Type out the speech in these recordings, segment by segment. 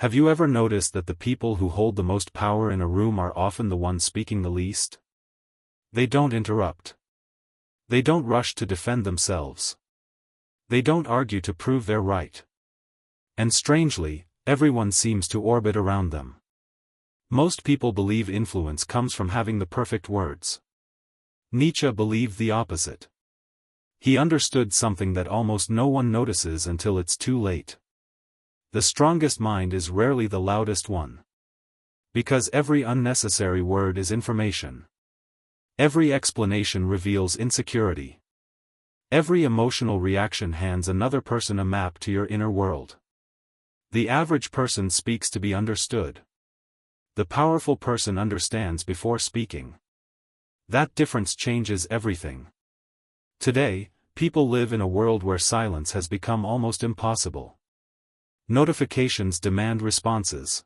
Have you ever noticed that the people who hold the most power in a room are often the ones speaking the least? They don't interrupt. They don't rush to defend themselves. They don't argue to prove they're right. And strangely, everyone seems to orbit around them. Most people believe influence comes from having the perfect words. Nietzsche believed the opposite. He understood something that almost no one notices until it's too late. The strongest mind is rarely the loudest one. Because every unnecessary word is information. Every explanation reveals insecurity. Every emotional reaction hands another person a map to your inner world. The average person speaks to be understood. The powerful person understands before speaking. That difference changes everything. Today, people live in a world where silence has become almost impossible. Notifications demand responses.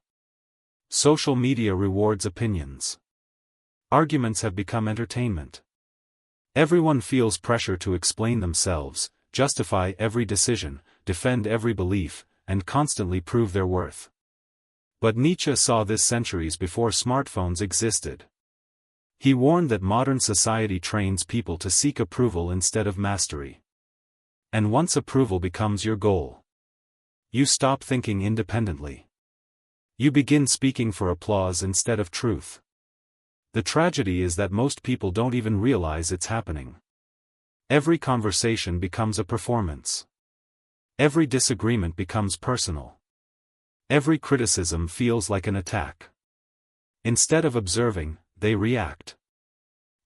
Social media rewards opinions. Arguments have become entertainment. Everyone feels pressure to explain themselves, justify every decision, defend every belief, and constantly prove their worth. But Nietzsche saw this centuries before smartphones existed. He warned that modern society trains people to seek approval instead of mastery. And once approval becomes your goal, you stop thinking independently. You begin speaking for applause instead of truth. The tragedy is that most people don't even realize it's happening. Every conversation becomes a performance. Every disagreement becomes personal. Every criticism feels like an attack. Instead of observing, they react.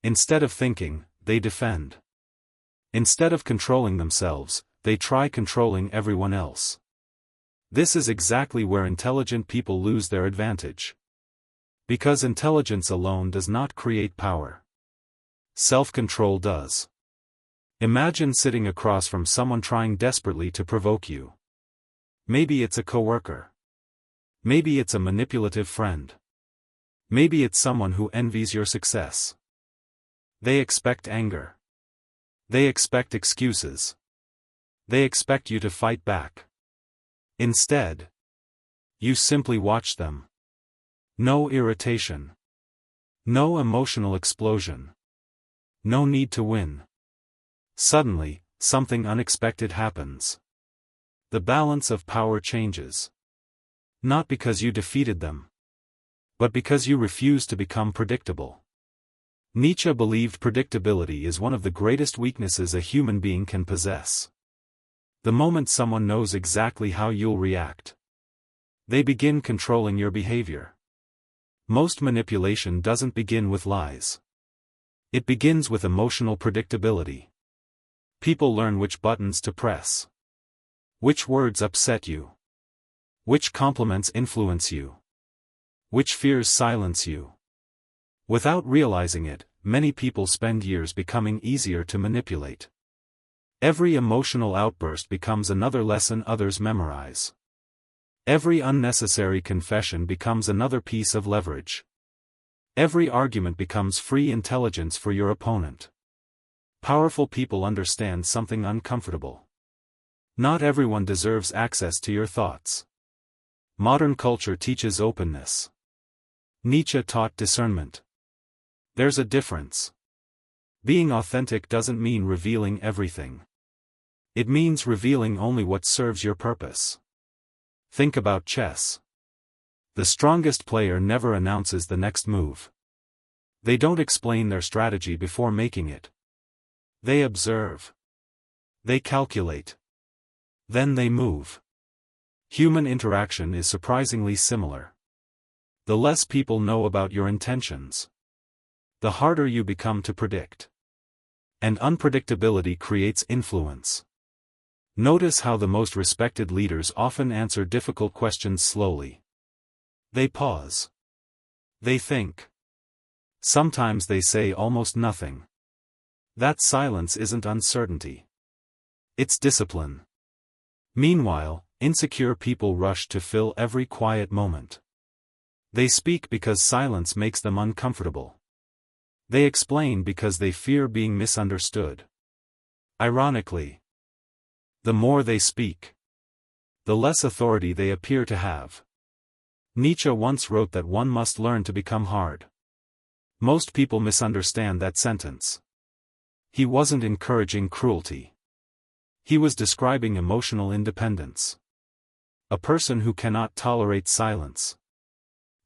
Instead of thinking, they defend. Instead of controlling themselves, they try controlling everyone else. This is exactly where intelligent people lose their advantage. Because intelligence alone does not create power. Self-control does. Imagine sitting across from someone trying desperately to provoke you. Maybe it's a coworker. Maybe it's a manipulative friend. Maybe it's someone who envies your success. They expect anger. They expect excuses. They expect you to fight back. Instead, you simply watch them. No irritation. No emotional explosion. No need to win. Suddenly, something unexpected happens. The balance of power changes. Not because you defeated them, but because you refuse to become predictable. Nietzsche believed predictability is one of the greatest weaknesses a human being can possess. The moment someone knows exactly how you'll react, they begin controlling your behavior. Most manipulation doesn't begin with lies. It begins with emotional predictability. People learn which buttons to press. Which words upset you. Which compliments influence you. Which fears silence you. Without realizing it, many people spend years becoming easier to manipulate. Every emotional outburst becomes another lesson others memorize. Every unnecessary confession becomes another piece of leverage. Every argument becomes free intelligence for your opponent. Powerful people understand something uncomfortable. Not everyone deserves access to your thoughts. Modern culture teaches openness. Nietzsche taught discernment. There's a difference. Being authentic doesn't mean revealing everything. It means revealing only what serves your purpose. Think about chess. The strongest player never announces the next move. They don't explain their strategy before making it. They observe. They calculate. Then they move. Human interaction is surprisingly similar. The less people know about your intentions, the harder you become to predict. And unpredictability creates influence. Notice how the most respected leaders often answer difficult questions slowly. They pause. They think. Sometimes they say almost nothing. That silence isn't uncertainty. It's discipline. Meanwhile, insecure people rush to fill every quiet moment. They speak because silence makes them uncomfortable. They explain because they fear being misunderstood. Ironically, the more they speak, the less authority they appear to have. Nietzsche once wrote that one must learn to become hard. Most people misunderstand that sentence. He wasn't encouraging cruelty. He was describing emotional independence. A person who cannot tolerate silence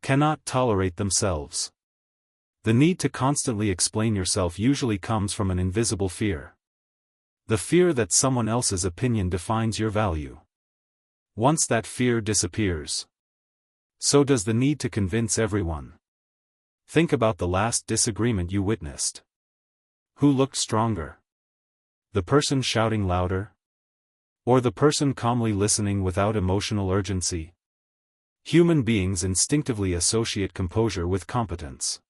cannot tolerate themselves. The need to constantly explain yourself usually comes from an invisible fear. The fear that someone else's opinion defines your value. Once that fear disappears, so does the need to convince everyone. Think about the last disagreement you witnessed. Who looked stronger? The person shouting louder? Or the person calmly listening without emotional urgency? Human beings instinctively associate composure with competence.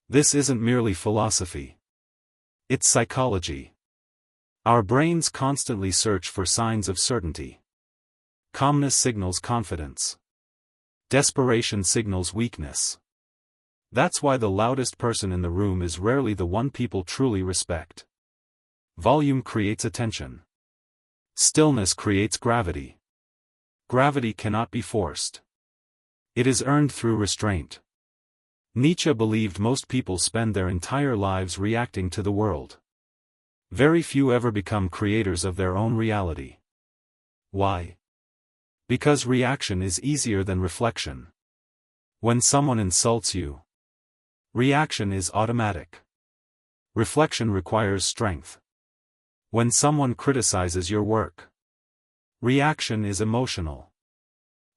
This isn't merely philosophy. It's psychology. Our brains constantly search for signs of certainty. Calmness signals confidence. Desperation signals weakness. That's why the loudest person in the room is rarely the one people truly respect. Volume creates attention. Stillness creates gravity. Gravity cannot be forced. It is earned through restraint. Nietzsche believed most people spend their entire lives reacting to the world. Very few ever become creators of their own reality. Why? Because reaction is easier than reflection. When someone insults you, reaction is automatic. Reflection requires strength. When someone criticizes your work, reaction is emotional.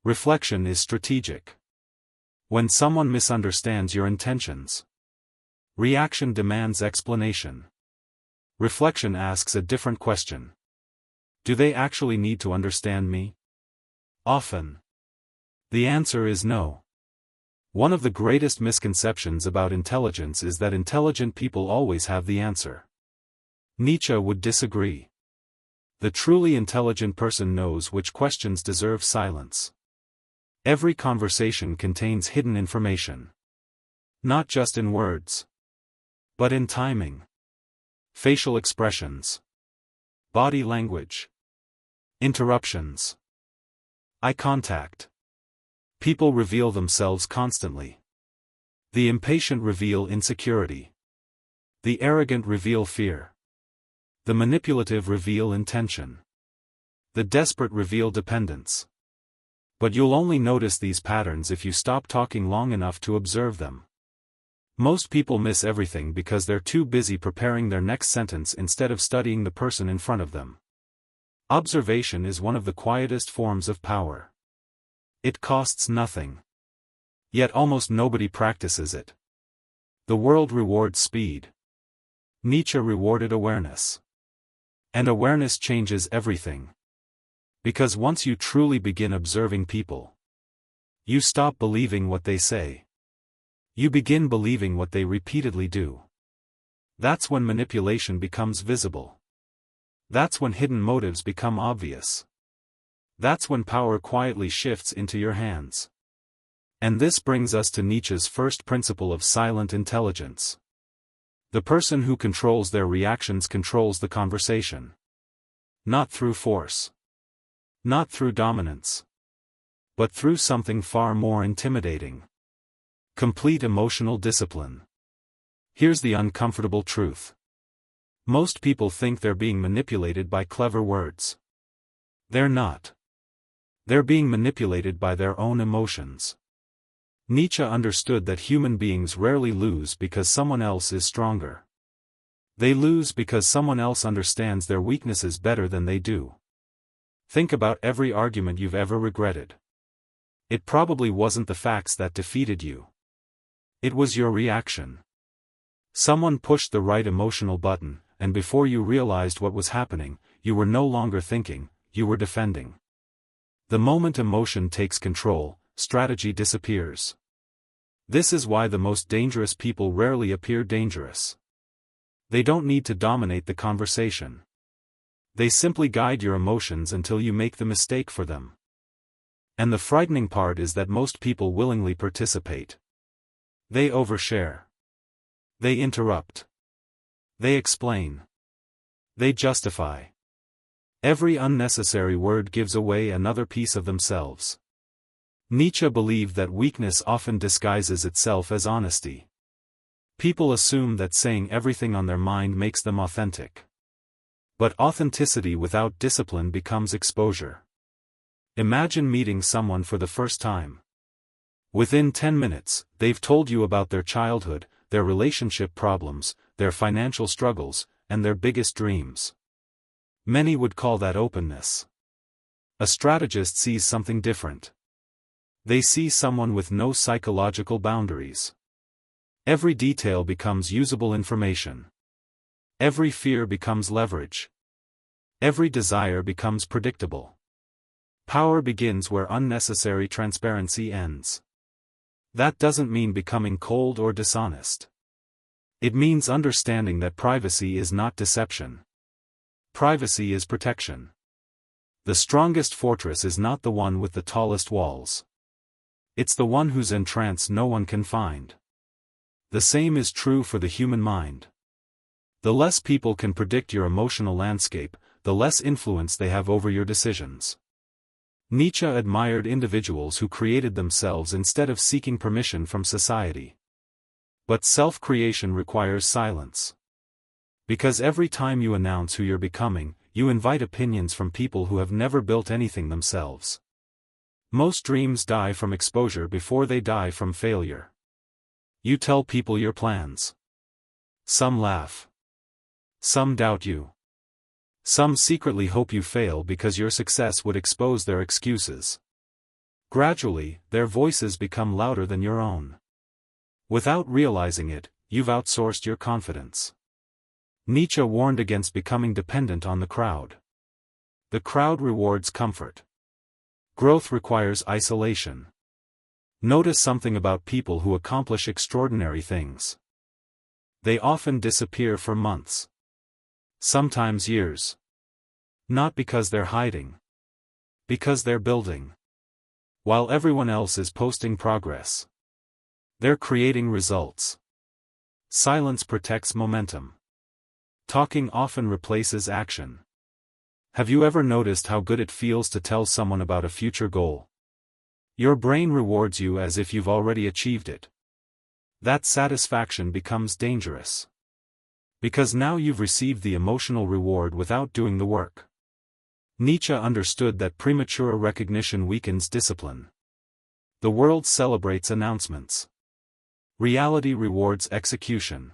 Reflection is strategic. When someone misunderstands your intentions, reaction demands explanation. Reflection asks a different question. Do they actually need to understand me? Often, the answer is no. One of the greatest misconceptions about intelligence is that intelligent people always have the answer. Nietzsche would disagree. The truly intelligent person knows which questions deserve silence. Every conversation contains hidden information. Not just in words, but in timing, facial expressions, body language, interruptions, eye contact. People reveal themselves constantly. The impatient reveal insecurity. The arrogant reveal fear. The manipulative reveal intention. The desperate reveal dependence. But you'll only notice these patterns if you stop talking long enough to observe them. Most people miss everything because they're too busy preparing their next sentence instead of studying the person in front of them. Observation is one of the quietest forms of power. It costs nothing. Yet almost nobody practices it. The world rewards speed. Nietzsche rewarded awareness. And awareness changes everything. Because once you truly begin observing people, you stop believing what they say. You begin believing what they repeatedly do. That's when manipulation becomes visible. That's when hidden motives become obvious. That's when power quietly shifts into your hands. And this brings us to Nietzsche's first principle of silent intelligence. The person who controls their reactions controls the conversation. Not through force. Not through dominance. But through something far more intimidating. Complete emotional discipline. Here's the uncomfortable truth. Most people think they're being manipulated by clever words. They're not. They're being manipulated by their own emotions. Nietzsche understood that human beings rarely lose because someone else is stronger. They lose because someone else understands their weaknesses better than they do. Think about every argument you've ever regretted. It probably wasn't the facts that defeated you. It was your reaction. Someone pushed the right emotional button, and before you realized what was happening, you were no longer thinking, you were defending. The moment emotion takes control, strategy disappears. This is why the most dangerous people rarely appear dangerous. They don't need to dominate the conversation. They simply guide your emotions until you make the mistake for them. And the frightening part is that most people willingly participate. They overshare. They interrupt. They explain. They justify. Every unnecessary word gives away another piece of themselves. Nietzsche believed that weakness often disguises itself as honesty. People assume that saying everything on their mind makes them authentic. But authenticity without discipline becomes exposure. Imagine meeting someone for the first time. Within 10 minutes, they've told you about their childhood, their relationship problems, their financial struggles, and their biggest dreams. Many would call that openness. A strategist sees something different. They see someone with no psychological boundaries. Every detail becomes usable information. Every fear becomes leverage. Every desire becomes predictable. Power begins where unnecessary transparency ends. That doesn't mean becoming cold or dishonest. It means understanding that privacy is not deception. Privacy is protection. The strongest fortress is not the one with the tallest walls. It's the one whose entrance no one can find. The same is true for the human mind. The less people can predict your emotional landscape, the less influence they have over your decisions. Nietzsche admired individuals who created themselves instead of seeking permission from society. But self-creation requires silence. Because every time you announce who you're becoming, you invite opinions from people who have never built anything themselves. Most dreams die from exposure before they die from failure. You tell people your plans. Some laugh. Some doubt you. Some secretly hope you fail because your success would expose their excuses. Gradually, their voices become louder than your own. Without realizing it, you've outsourced your confidence. Nietzsche warned against becoming dependent on the crowd. The crowd rewards comfort. Growth requires isolation. Notice something about people who accomplish extraordinary things. They often disappear for months. Sometimes years. Not because they're hiding. Because they're building. While everyone else is posting progress. They're creating results. Silence protects momentum. Talking often replaces action. Have you ever noticed how good it feels to tell someone about a future goal? Your brain rewards you as if you've already achieved it. That satisfaction becomes dangerous. Because now you've received the emotional reward without doing the work. Nietzsche understood that premature recognition weakens discipline. The world celebrates announcements. Reality rewards execution.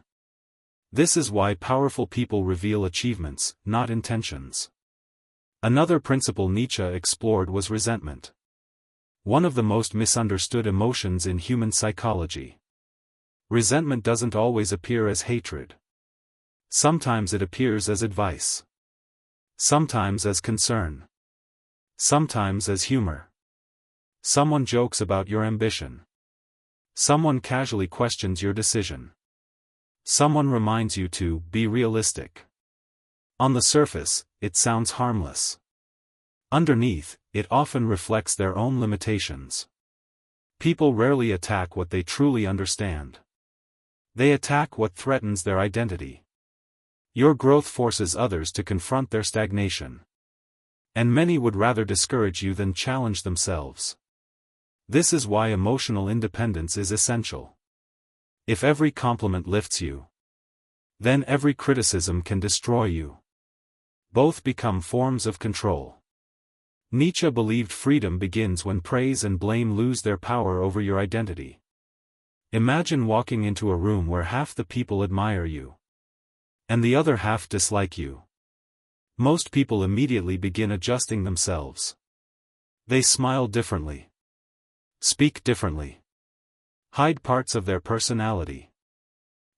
This is why powerful people reveal achievements, not intentions. Another principle Nietzsche explored was resentment. One of the most misunderstood emotions in human psychology. Resentment doesn't always appear as hatred. Sometimes it appears as advice. Sometimes as concern. Sometimes as humor. Someone jokes about your ambition. Someone casually questions your decision. Someone reminds you to be realistic. On the surface, it sounds harmless. Underneath, it often reflects their own limitations. People rarely attack what they truly understand. They attack what threatens their identity. Your growth forces others to confront their stagnation. And many would rather discourage you than challenge themselves. This is why emotional independence is essential. If every compliment lifts you, then every criticism can destroy you. Both become forms of control. Nietzsche believed freedom begins when praise and blame lose their power over your identity. Imagine walking into a room where half the people admire you, and the other half dislike you. Most people immediately begin adjusting themselves. They smile differently. Speak differently. Hide parts of their personality.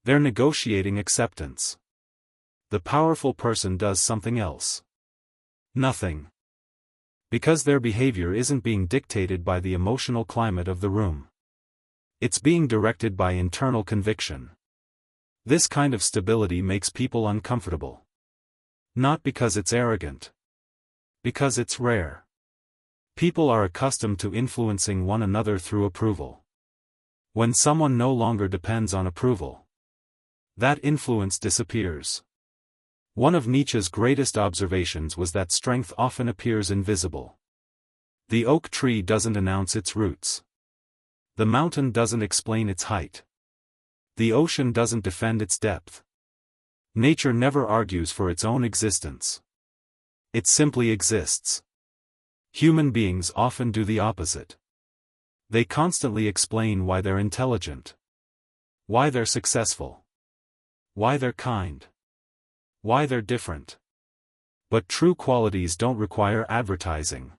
They're negotiating acceptance. The powerful person does something else. Nothing. Because their behavior isn't being dictated by the emotional climate of the room. It's being directed by internal conviction. This kind of stability makes people uncomfortable. Not because it's arrogant. Because it's rare. People are accustomed to influencing one another through approval. When someone no longer depends on approval, that influence disappears. One of Nietzsche's greatest observations was that strength often appears invisible. The oak tree doesn't announce its roots. The mountain doesn't explain its height. The ocean doesn't defend its depth. Nature never argues for its own existence. It simply exists. Human beings often do the opposite. They constantly explain why they're intelligent, why they're successful, why they're kind, why they're different. But true qualities don't require advertising.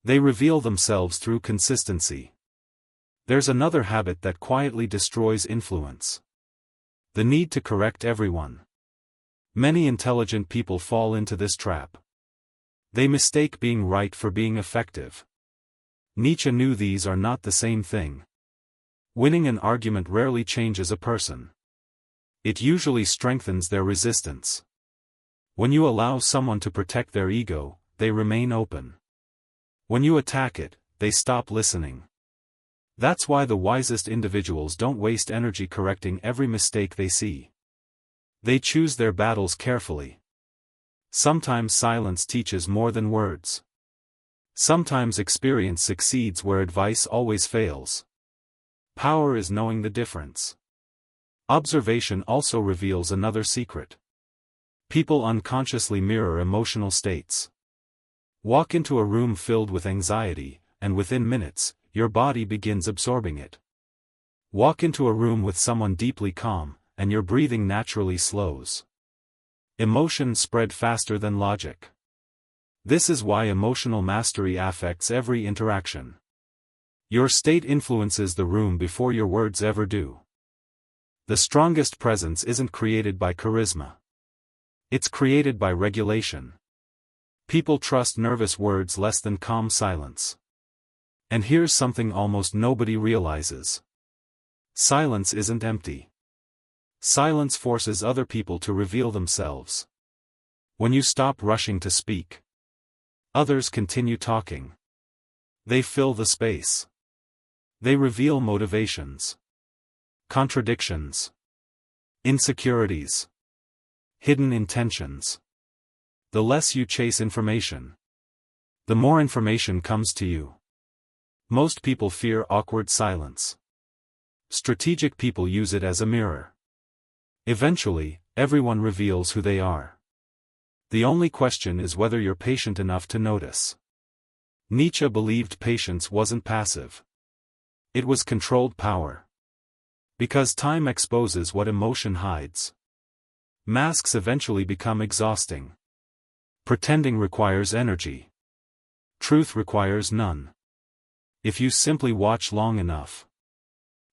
They reveal themselves through consistency. There's another habit that quietly destroys influence: the need to correct everyone. Many intelligent people fall into this trap. They mistake being right for being effective. Nietzsche knew these are not the same thing. Winning an argument rarely changes a person. It usually strengthens their resistance. When you allow someone to protect their ego, they remain open. When you attack it, they stop listening. That's why the wisest individuals don't waste energy correcting every mistake they see. They choose their battles carefully. Sometimes silence teaches more than words. Sometimes experience succeeds where advice always fails. Power is knowing the difference. Observation also reveals another secret. People unconsciously mirror emotional states. Walk into a room filled with anxiety, and within minutes, your body begins absorbing it. Walk into a room with someone deeply calm, and your breathing naturally slows. Emotions spread faster than logic. This is why emotional mastery affects every interaction. Your state influences the room before your words ever do. The strongest presence isn't created by charisma. It's created by regulation. People trust nervous words less than calm silence. And here's something almost nobody realizes. Silence isn't empty. Silence forces other people to reveal themselves. When you stop rushing to speak, others continue talking. They fill the space. They reveal motivations, contradictions, insecurities, hidden intentions. The less you chase information, the more information comes to you. Most people fear awkward silence. Strategic people use it as a mirror. Eventually, everyone reveals who they are. The only question is whether you're patient enough to notice. Nietzsche believed patience wasn't passive. It was controlled power. Because time exposes what emotion hides. Masks eventually become exhausting. Pretending requires energy. Truth requires none. If you simply watch long enough,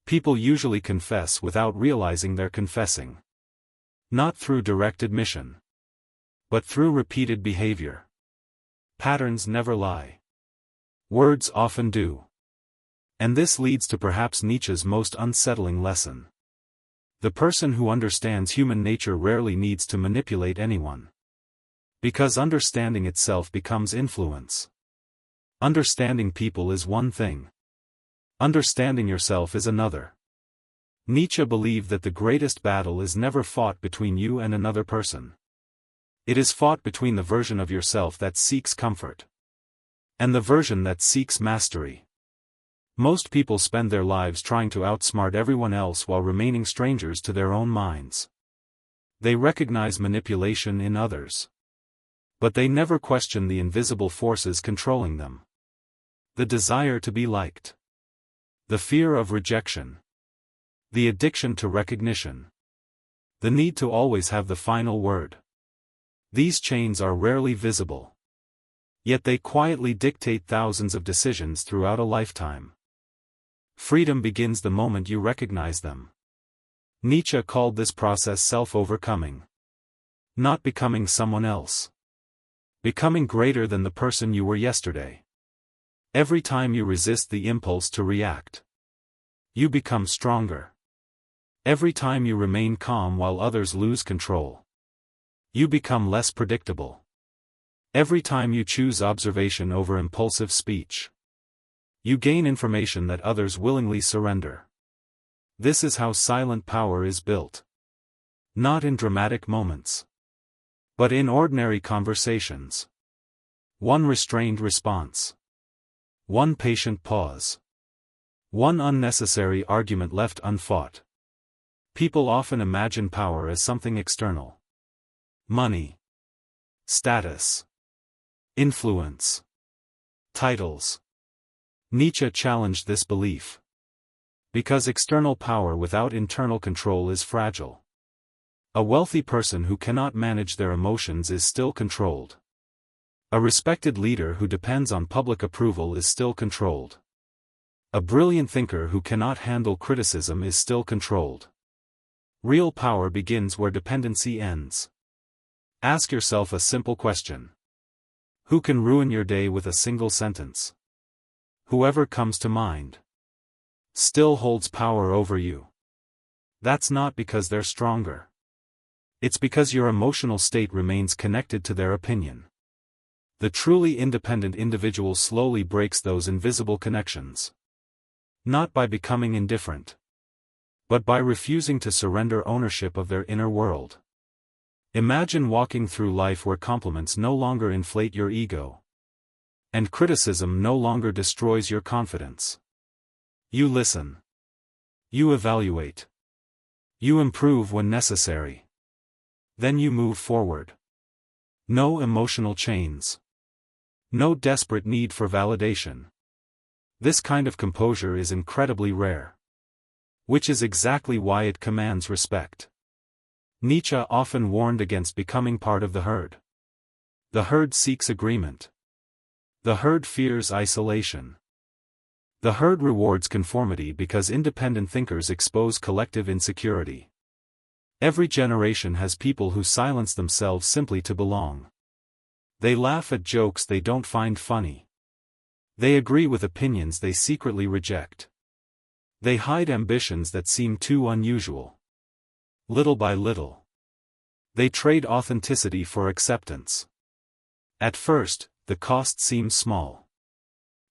people usually confess without realizing they're confessing. Not through direct admission, but through repeated behavior. Patterns never lie. Words often do. And this leads to perhaps Nietzsche's most unsettling lesson. The person who understands human nature rarely needs to manipulate anyone. Because understanding itself becomes influence. Understanding people is one thing. Understanding yourself is another. Nietzsche believed that the greatest battle is never fought between you and another person. It is fought between the version of yourself that seeks comfort and the version that seeks mastery. Most people spend their lives trying to outsmart everyone else while remaining strangers to their own minds. They recognize manipulation in others, but they never question the invisible forces controlling them. The desire to be liked, the fear of rejection, the addiction to recognition, the need to always have the final word. These chains are rarely visible. Yet they quietly dictate thousands of decisions throughout a lifetime. Freedom begins the moment you recognize them. Nietzsche called this process self-overcoming. Not becoming someone else. Becoming greater than the person you were yesterday. Every time you resist the impulse to react, you become stronger. Every time you remain calm while others lose control, you become less predictable. Every time you choose observation over impulsive speech, you gain information that others willingly surrender. This is how silent power is built. Not in dramatic moments, but in ordinary conversations. One restrained response. One patient pause. One unnecessary argument left unfought. People often imagine power as something external. Money. Status. Influence. Titles. Nietzsche challenged this belief. Because external power without internal control is fragile. A wealthy person who cannot manage their emotions is still controlled. A respected leader who depends on public approval is still controlled. A brilliant thinker who cannot handle criticism is still controlled. Real power begins where dependency ends. Ask yourself a simple question. Who can ruin your day with a single sentence? Whoever comes to mind still holds power over you. That's not because they're stronger. It's because your emotional state remains connected to their opinion. The truly independent individual slowly breaks those invisible connections. Not by becoming indifferent, but by refusing to surrender ownership of their inner world. Imagine walking through life where compliments no longer inflate your ego, and criticism no longer destroys your confidence. You listen. You evaluate. You improve when necessary. Then you move forward. No emotional chains. No desperate need for validation. This kind of composure is incredibly rare. Which is exactly why it commands respect. Nietzsche often warned against becoming part of the herd. The herd seeks agreement. The herd fears isolation. The herd rewards conformity because independent thinkers expose collective insecurity. Every generation has people who silence themselves simply to belong. They laugh at jokes they don't find funny. They agree with opinions they secretly reject. They hide ambitions that seem too unusual. Little by little, they trade authenticity for acceptance. At first, the cost seems small.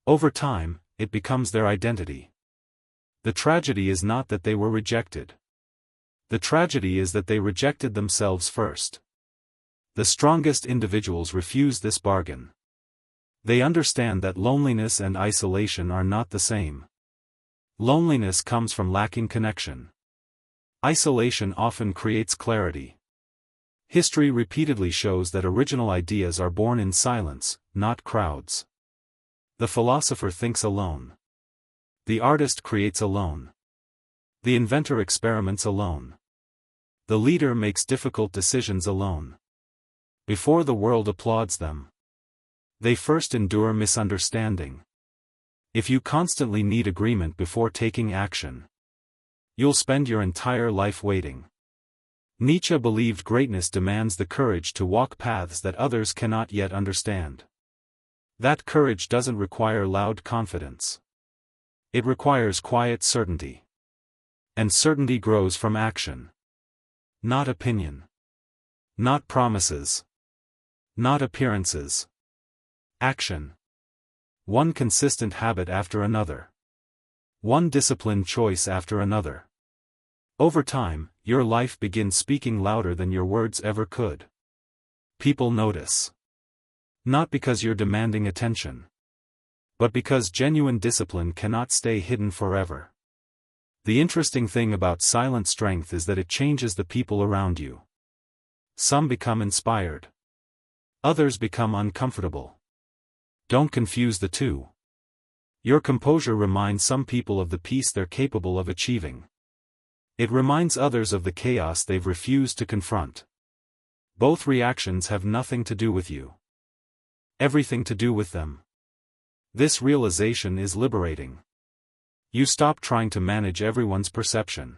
Over time, it becomes their identity. The tragedy is not that they were rejected. The tragedy is that they rejected themselves first. The strongest individuals refuse this bargain. They understand that loneliness and isolation are not the same. Loneliness comes from lacking connection. Isolation often creates clarity. History repeatedly shows that original ideas are born in silence, not crowds. The philosopher thinks alone. The artist creates alone. The inventor experiments alone. The leader makes difficult decisions alone. Before the world applauds them, they first endure misunderstanding. If you constantly need agreement before taking action, you'll spend your entire life waiting. Nietzsche believed greatness demands the courage to walk paths that others cannot yet understand. That courage doesn't require loud confidence. It requires quiet certainty. And certainty grows from action. Not opinion. Not promises. Not appearances. Action. One consistent habit after another. One disciplined choice after another. Over time, your life begins speaking louder than your words ever could. People notice. Not because you're demanding attention, but because genuine discipline cannot stay hidden forever. The interesting thing about silent strength is that it changes the people around you. Some become inspired. Others become uncomfortable. Don't confuse the two. Your composure reminds some people of the peace they're capable of achieving. It reminds others of the chaos they've refused to confront. Both reactions have nothing to do with you. Everything to do with them. This realization is liberating. You stop trying to manage everyone's perception.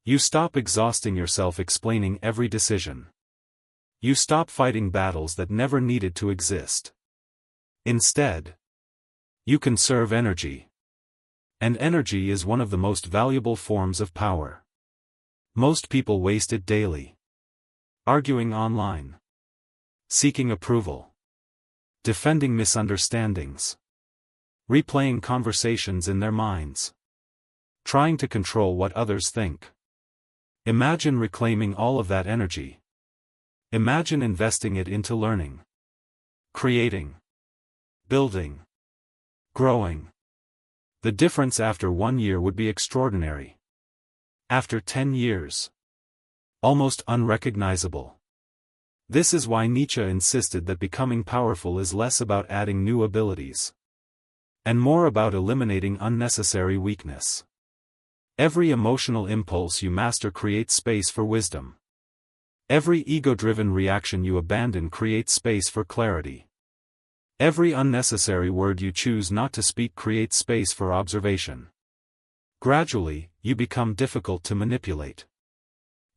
You stop exhausting yourself explaining every decision. You stop fighting battles that never needed to exist. Instead, you conserve energy. And energy is one of the most valuable forms of power. Most people waste it daily. Arguing online. Seeking approval. Defending misunderstandings. Replaying conversations in their minds. Trying to control what others think. Imagine reclaiming all of that energy. Imagine investing it into learning. Creating. Building. growing. The difference after 1 year would be extraordinary. After 10 years. Almost unrecognizable. This is why Nietzsche insisted that becoming powerful is less about adding new abilities, and more about eliminating unnecessary weakness. Every emotional impulse you master creates space for wisdom. Every ego-driven reaction you abandon creates space for clarity. Every unnecessary word you choose not to speak creates space for observation. Gradually, you become difficult to manipulate.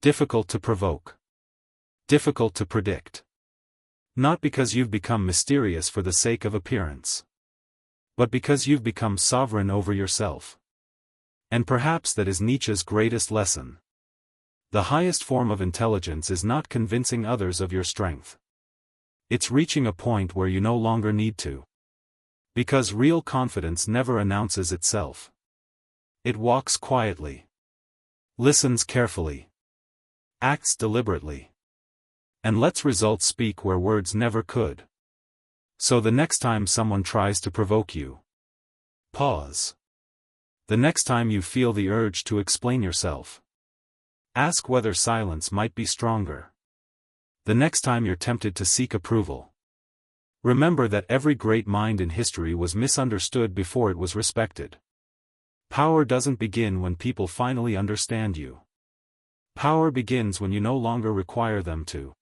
Difficult to provoke. Difficult to predict. Not because you've become mysterious for the sake of appearance, but because you've become sovereign over yourself. And perhaps that is Nietzsche's greatest lesson. The highest form of intelligence is not convincing others of your strength. It's reaching a point where you no longer need to. Because real confidence never announces itself. It walks quietly. Listens carefully. Acts deliberately. And lets results speak where words never could. So the next time someone tries to provoke you, pause. The next time you feel the urge to explain yourself, ask whether silence might be stronger. The next time you're tempted to seek approval, remember that every great mind in history was misunderstood before it was respected. Power doesn't begin when people finally understand you. Power begins when you no longer require them to.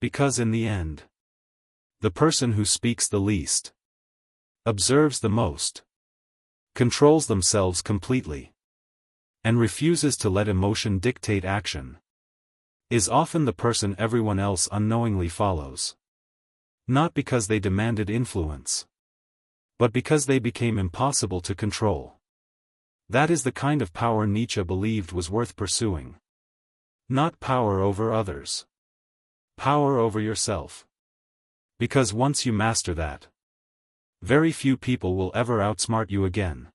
Because in the end, the person who speaks the least, observes the most, controls themselves completely, and refuses to let emotion dictate action, is often the person everyone else unknowingly follows. Not because they demanded influence, but because they became impossible to control. That is the kind of power Nietzsche believed was worth pursuing. Not power over others. Power over yourself. Because once you master that, very few people will ever outsmart you again.